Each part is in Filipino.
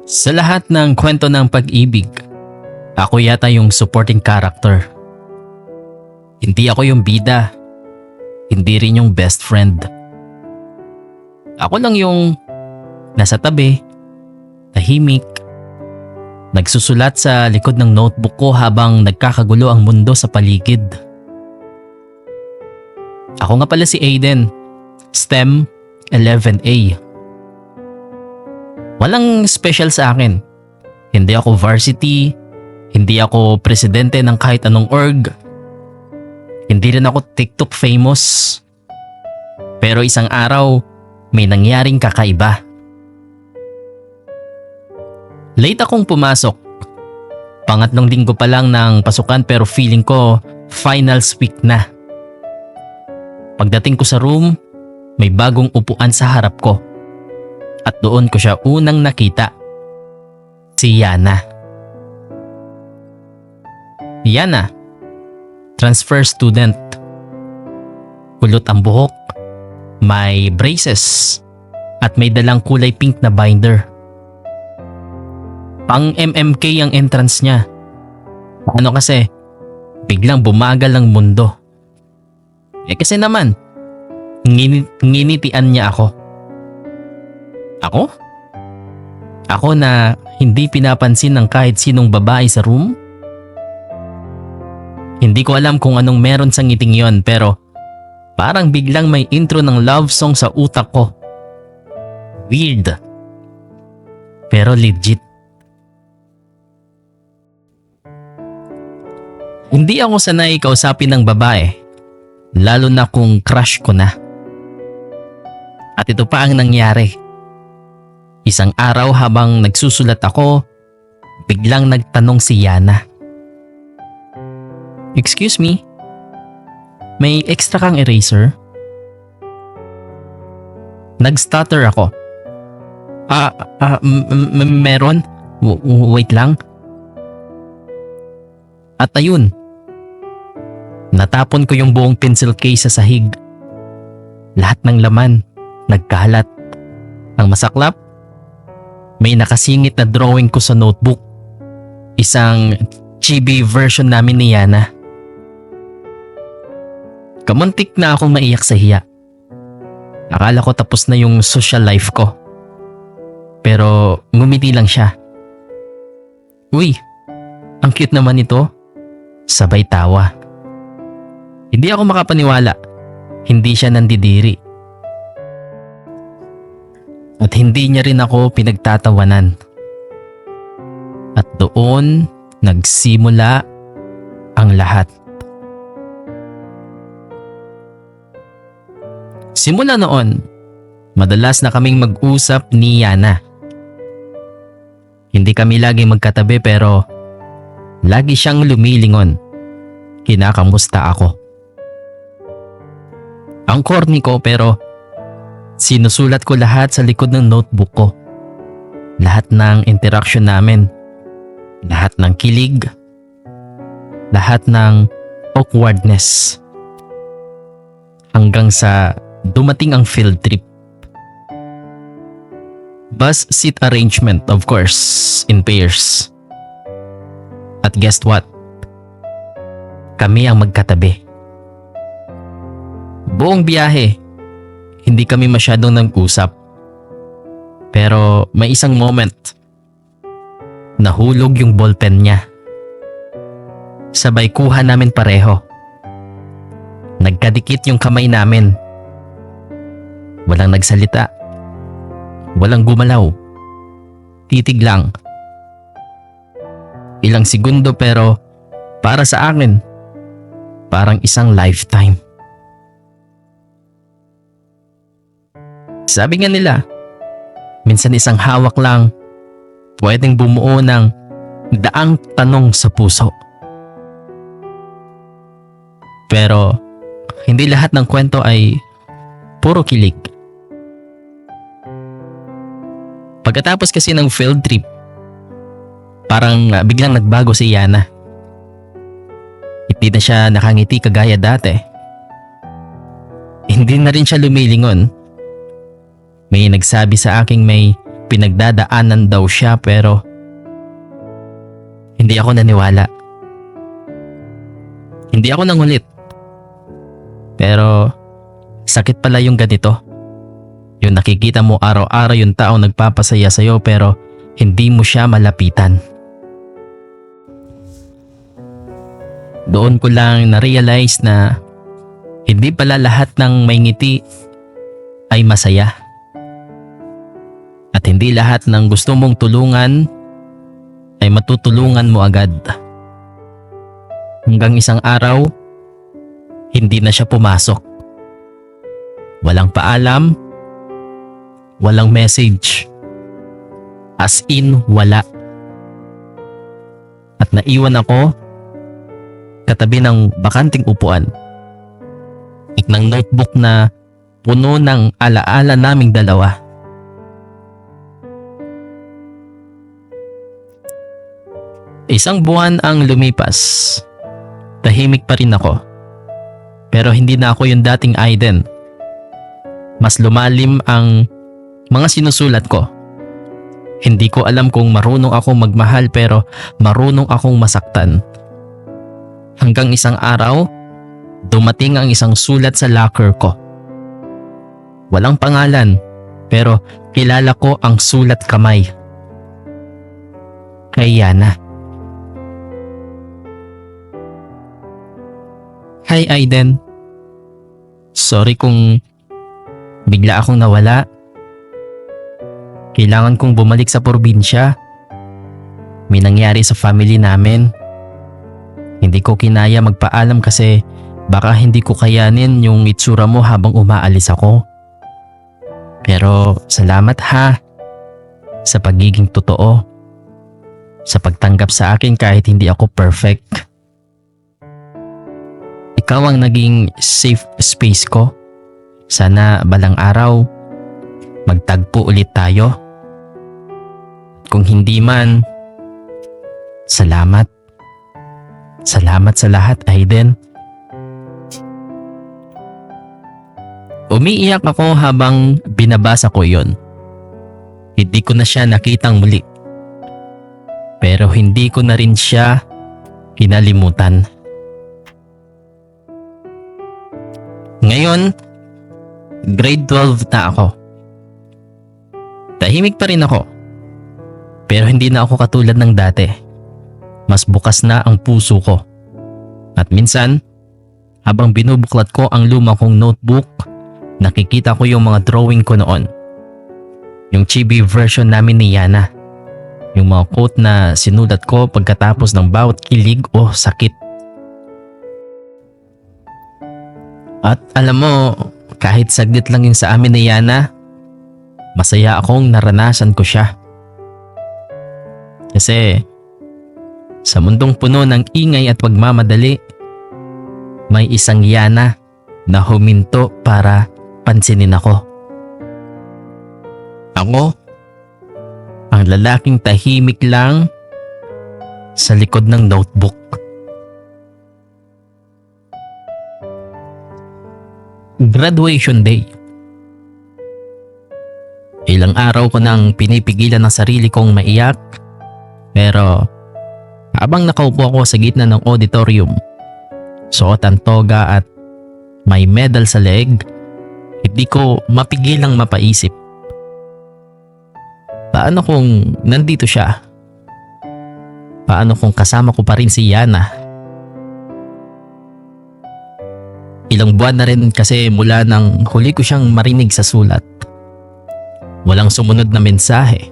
Sa lahat ng kwento ng pag-ibig, ako yata yung supporting character. Hindi ako yung bida, hindi rin yung best friend. Ako lang yung nasa tabi, tahimik, nagsusulat sa likod ng notebook ko habang nagkakagulo ang mundo sa paligid. Ako nga pala si Aiden, STEM 11A. Walang special sa akin. Hindi ako varsity, hindi ako presidente ng kahit anong org. Hindi rin ako TikTok famous. Pero isang araw, may nangyaring kakaiba. Late akong pumasok. Pangatlong linggo pa lang ng pasukan pero feeling ko finals week na. Pagdating ko sa room, may bagong upuan sa harap ko. At doon ko siya unang nakita. Si Yana. Yana, transfer student. Kulot ang buhok, may braces, at may dalang kulay pink na binder. Pang MMK ang entrance niya. Ano kasi, biglang bumagal ang mundo. Kasi naman, nginitian niya ako. Ako? Ako na hindi pinapansin ng kahit sinong babae sa room? Hindi ko alam kung anong meron sa ngiting yon pero parang biglang may intro ng love song sa utak ko. Weird. Pero legit. Hindi ako sanay kausapin ng babae, lalo na kung crush ko na. At ito pa ang nangyari. Isang araw habang nagsusulat ako, biglang nagtanong si Yana. Excuse me? May extra kang eraser? Nag-stutter ako. Meron? Wait lang. At ayun, natapon ko yung buong pencil case sa sahig. Lahat ng laman, nagkalat. Ang masaklap, may nakasingit na drawing ko sa notebook. Isang chibi version namin ni Yana. Kamuntik na akong maiyak sa hiya. Akala ko tapos na yung social life ko. Pero ngumiti lang siya. Uy, ang cute naman ito. Sabay tawa. Hindi ako makapaniwala. Hindi siya nandidiri. At hindi niya rin ako pinagtatawanan. At doon nagsimula ang lahat. Simula noon, madalas na kaming mag-usap ni Yana. Hindi kami lagi magkatabi pero lagi siyang lumilingon. Kinakamusta ako. Ang corny ko pero sinusulat ko lahat sa likod ng notebook ko. Lahat ng interaction namin. Lahat ng kilig. Lahat ng awkwardness. Hanggang sa dumating ang field trip. Bus seat arrangement, of course, in pairs. At guess what? Kami ang magkatabi. Buong biyahe, hindi kami masyadong nag-usap. Pero may isang moment, nahulog yung ballpen niya. Sabay kuha namin pareho. Nagkadikit yung kamay namin. Walang nagsalita. Walang gumalaw. Titig lang. Ilang segundo pero para sa akin, parang isang lifetime. Sabi nga nila, minsan isang hawak lang pwedeng bumuo ng daang tanong sa puso. Pero hindi lahat ng kwento ay puro kilig. Pagkatapos kasi ng field trip, parang biglang nagbago si Yana. Hindi na siya nakangiti kagaya dati. Hindi na rin siya lumilingon. May nagsabi sa aking may pinagdadaanan daw siya pero hindi ako naniwala. Hindi ako nangulit. Pero sakit pala yung ganito. Yung nakikita mo araw-araw yung tao nagpapasaya sa'yo pero hindi mo siya malapitan. Doon ko lang na-realize na hindi pala lahat ng may ngiti ay masaya. At hindi lahat ng gusto mong tulungan ay matutulungan mo agad. Hanggang isang araw, hindi na siya pumasok. Walang paalam, walang message. As in, wala. At naiwan ako katabi ng bakanting upuan. Ng notebook na puno ng alaala naming dalawa. Isang buwan ang lumipas. Tahimik pa rin ako. Pero hindi na ako yung dating Aiden. Mas lumalim ang mga sinusulat ko. Hindi ko alam kung marunong akong magmahal pero marunong akong masaktan. Hanggang isang araw, dumating ang isang sulat sa locker ko. Walang pangalan pero kilala ko ang sulat kamay. Kay Yana. Hi Aiden. Sorry kung bigla akong nawala. Kailangan kong bumalik sa probinsya. May nangyari sa family namin. Hindi ko kinaya magpaalam kasi baka hindi ko kayanin yung itsura mo habang umaalis ako. Pero salamat ha sa pagiging totoo. Sa pagtanggap sa akin kahit hindi ako perfect. Ikaw ang naging safe space ko. Sana balang araw magtagpo ulit tayo. Kung hindi man, salamat. Salamat sa lahat, Aiden. Umiiyak ako habang binabasa ko yon. Hindi ko na siya nakitang muli. Pero hindi ko na rin siya kinalimutan. Ngayon, grade 12 na ako. Tahimik pa rin ako. Pero hindi na ako katulad ng dati. Mas bukas na ang puso ko. At minsan, habang binubuklat ko ang luma kong notebook, nakikita ko yung mga drawing ko noon. Yung chibi version namin ni Yana. Yung mga quote na sinulat ko pagkatapos ng bawat kilig o sakit. At alam mo, kahit saglit lang yung sa amin ni Yana, masaya akong naranasan ko siya. Kasi sa mundong puno ng ingay at pagmamadali, may isang Yana na huminto para pansinin ako. Ako, ang lalaking tahimik lang sa likod ng notebook. Graduation day. Ilang araw ko nang pinipigilan ang sarili kong maiyak, pero habang nakaupo ako sa gitna ng auditorium, suot ang toga at may medal sa leeg, hindi ko mapigilang mapaisip. Paano kung nandito siya? Paano kung kasama ko pa rin si Yana? Ilang buwan na rin kasi mula nang huli ko siyang marinig sa sulat. Walang sumunod na mensahe.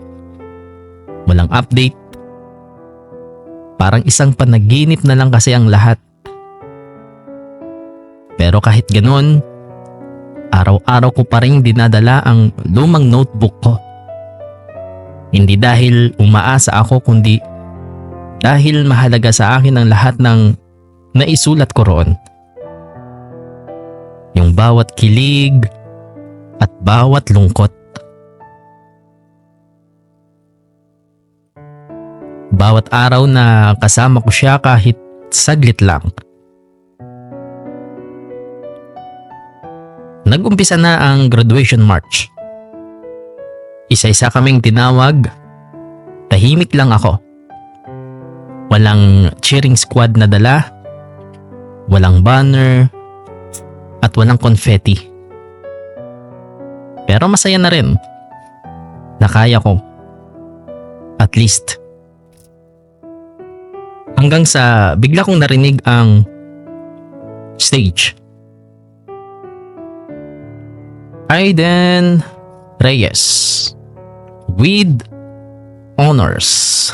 Walang update. Parang isang panaginip na lang kasi ang lahat. Pero kahit ganun, araw-araw ko pa rin dinadala ang lumang notebook ko. Hindi dahil umaasa ako kundi dahil mahalaga sa akin ang lahat ng naisulat ko roon. Yung bawat kilig at bawat lungkot. Bawat araw na kasama ko siya kahit saglit lang. Nag-umpisa na ang graduation march. Isa-isa kaming tinawag. Tahimik lang ako. Walang cheering squad na dala. Walang banner. At walang confetti. Pero masaya na rin. Nakaya ko. At least. Hanggang sa bigla kong narinig ang stage. Aiden Reyes with honors.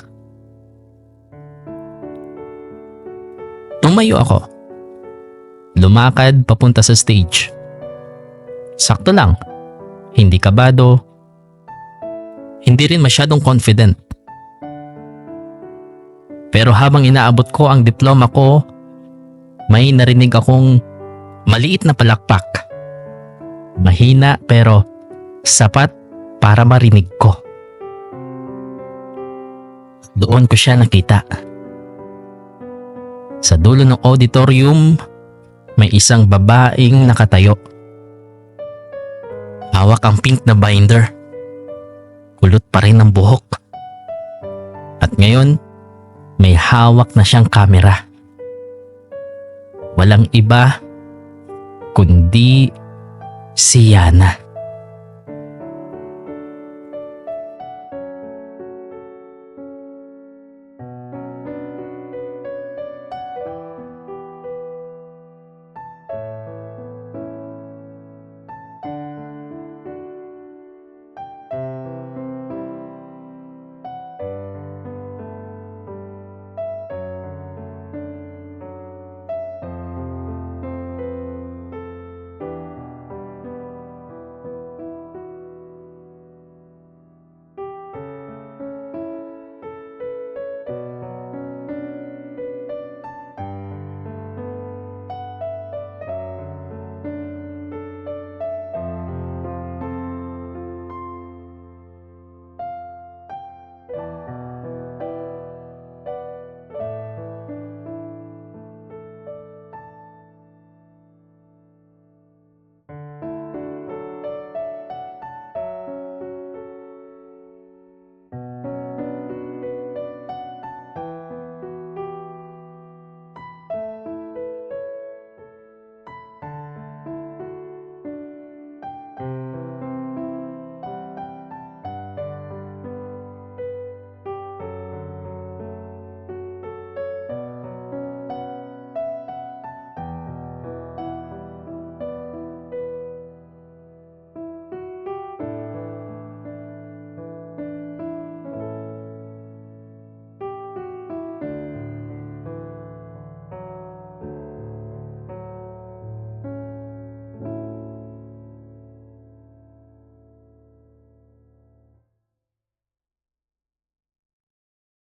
Tumayo ako. Lumakad papunta sa stage. Sakto lang. Hindi kabado. Hindi rin masyadong confident. Pero habang inaabot ko ang diploma ko, may narinig akong maliit na palakpak. Mahina pero sapat para marinig ko. Doon ko siya nakita. Sa dulo ng auditorium, may isang babaeng nakatayo. Hawak ang pink na binder. Kulot pa rin ang buhok. At ngayon, may hawak na siyang kamera. Walang iba kundi si Yana.